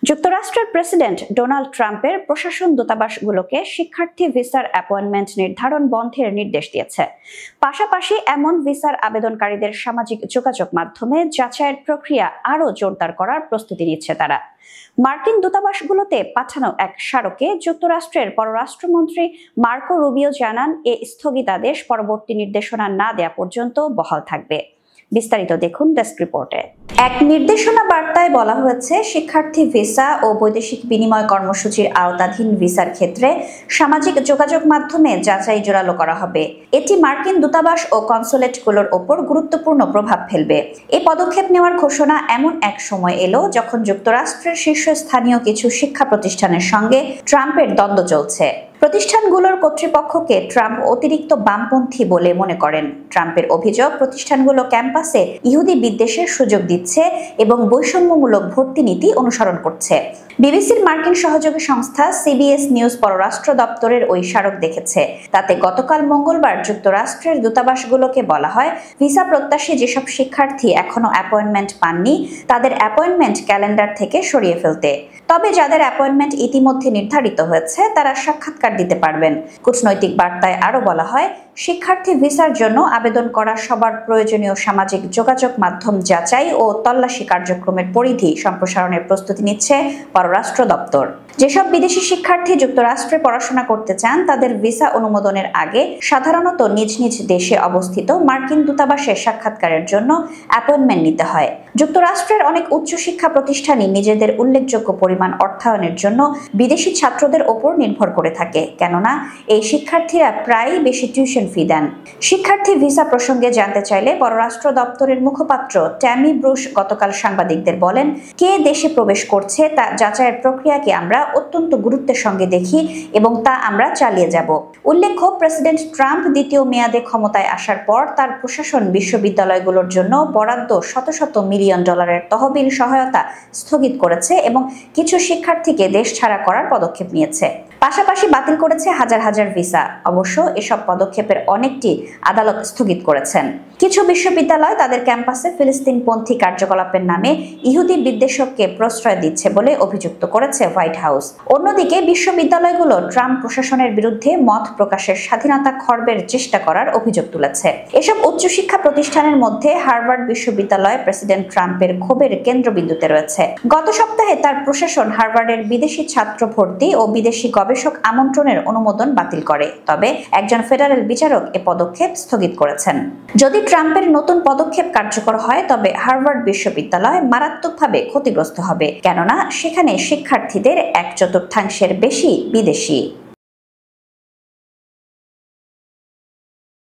যুক্তরাষ্ট্রের president Donald ট্রাম্পের প্রশাসন দূতাবাসগুলোকে শিক্ষার্থী ভিসার অ্যাপয়েন্টমেন্ট নির্ধারণ বন্ধের নির্দেশ দিয়েছে। পাশাপাশি এমন ভিসার আবেদনকারীদের সামাজিক যোগাযোগ মাধ্যমে যাচাইয়ের প্রক্রিয়া আরও জোরদার করার প্রস্তুতি নিচ্ছে তারা। মার্কিন দূতাবাসগুলোতে পাঠানো এক স্মারকে যুক্তরাষ্ট্রের পররাষ্ট্রমন্ত্রী মার্কো রুবিও জানান, এ স্থগিতাদেশ পরবর্তী নির্দেশনা না দেয়া পর্যন্ত বহাল থাকবে। বিস্তারিত দেখুন ডেস্ক রিপোর্টে। এক নির্দেশনা বার্তায় বলা হয়েছে, শিক্ষার্থী ভিসা ও বৈদেশিক বিনিময় কর্মসূচির আওতাধীন ভিসার ক্ষেত্রে সামাজিক যোগাযোগ মাধ্যমে যাচাই জোরালো করা হবে। এটি মার্কিন দূতাবাস ও কনসুলেটগুলোর ওপর গুরুত্বপূর্ণ প্রভাব ফেলবে। এই পদক্ষেপ নেওয়ার ঘোষণা এমন এক সময় এলো যখন যুক্তরাষ্ট্রের শীর্ষস্থানীয় কিছু শিক্ষা প্রতিষ্ঠানের সঙ্গে ট্রাম্পের দ্বন্দ্ব চলছে। প্রতিষ্ঠানগুলোর কর্তৃপক্ষকে ট্রাম্প অতিরিক্ত বামপন্থী বলে মনে করেন। ট্রাম্পের অভিযোগ, প্রতিষ্ঠানগুলো ক্যাম্পাসে ইহুদি বিদ্বেষের সুযোগ দিচ্ছে এবং বৈষম্যমূলক ভর্তি নীতি অনুসরণ করছে। বিবিসির মার্কিন সহযোগী সংস্থা সিবিএস নিউজ পররাষ্ট্র দপ্তরের ওই স্মারক দেখেছে। তাতে গতকাল মঙ্গলবার যুক্তরাষ্ট্রের দূতাবাসগুলোকে বলা হয়, ভিসা প্রত্যাশী যেসব শিক্ষার্থী এখনো অ্যাপয়েন্টমেন্ট পাননি তাদের অ্যাপয়েন্টমেন্ট ক্যালেন্ডার থেকে সরিয়ে ফেলতে। তবে যাদের অ্যাপয়েন্টমেন্ট ইতিমধ্যে নির্ধারিত হয়েছে তারা সাক্ষাৎকার দিতে পারবেন। কূটনৈতিক বার্তায় আরও বলা হয়, শিক্ষার্থী ভিসার জন্য আবেদন করা সবার প্রয়োজনীয় সামাজিক যোগাযোগ মাধ্যম যাচাই ও তল্লাশি কার্যক্রমের পরিধি সম্প্রসারণের প্রস্তুতি নিচ্ছে পররাষ্ট্র দপ্তর। যেসব বিদেশি শিক্ষার্থী যুক্তরাষ্ট্রে পড়াশোনা করতে চান তাদের ভিসা অনুমোদনের আগে সাধারণত নিজ নিজ দেশে অবস্থিত মার্কিন দূতাবাসে সাক্ষাৎকারের জন্য অ্যাপয়েন্টমেন্ট নিতে হয়। যুক্তরাষ্ট্রের অনেক উচ্চশিক্ষা প্রতিষ্ঠানই নিজেদের উল্লেখযোগ্য পরিমাণ অর্থায়নের জন্য বিদেশি ছাত্রদের ওপর নির্ভর করে থাকে, কেননা এই শিক্ষার্থীরা প্রায়ই বেশি টিউশন ফি দেন। শিক্ষার্থী ভিসা প্রসঙ্গে জানতে চাইলে পররাষ্ট্র দপ্তরের মুখপাত্র ট্যামি ব্রুশ গতকাল সাংবাদিকদের বলেন, কে দেশে প্রবেশ করছে তা যাচাইয়ের প্রক্রিয়াকে আমরা অত্যন্ত গুরুত্বের সঙ্গে দেখি এবং তা আমরা চালিয়ে যাব। উল্লেখ্য, প্রেসিডেন্ট ট্রাম্প দ্বিতীয় মেয়াদে ক্ষমতায় আসার পর তার প্রশাসন বিশ্ববিদ্যালয়গুলোর জন্য বরাদ্দ শত শত মিলিয়ন ডলারের তহবিল সহায়তা স্থগিত করেছে এবং কিছু শিক্ষার্থীকে দেশ ছাড়া করার পদক্ষেপ নিয়েছে। পাশাপাশি বাতিল করেছে হাজার হাজার ভিসা। অবশ্য এসব পদক্ষেপের অনেকটি আদালত স্থগিত করেছেন। কিছু বিশ্ববিদ্যালয় তাদের ক্যাম্পাসে ফিলিস্তিনপন্থী কার্যকলাপের নামে ইহুদি বিদ্বেষককে প্রশ্রয় দিচ্ছে বলে অভিযুক্ত করেছে হোয়াইট হাউস। অন্যদিকে বিশ্ববিদ্যালয়গুলো ট্রাম্প প্রশাসনের বিরুদ্ধে মত প্রকাশের স্বাধীনতা খর্বের চেষ্টা করার অভিযোগ তুলেছে। এসব উচ্চশিক্ষা প্রতিষ্ঠানের মধ্যে হার্ভার্ড বিশ্ববিদ্যালয় প্রেসিডেন্ট ট্রাম্পের ক্ষোভের কেন্দ্রবিন্দুতে রয়েছে। গত সপ্তাহে তার প্রশাসন হার্ভার্ডের বিদেশি ছাত্র ভর্তি ও বিদেশি গবেষক আমন্ত্রণের অনুমোদন বাতিল করে। তবে একজন ফেডারেল বিচারক এ পদক্ষেপ স্থগিত করেছেন। যদি ট্রাম্পের নতুন পদক্ষেপ কার্যকর হয় তবে হার্ভার্ড বিশ্ববিদ্যালয় মারাত্মকভাবে ক্ষতিগ্রস্ত হবে, কেননা সেখানে শিক্ষার্থীদের 1/4 বেশি বিদেশি।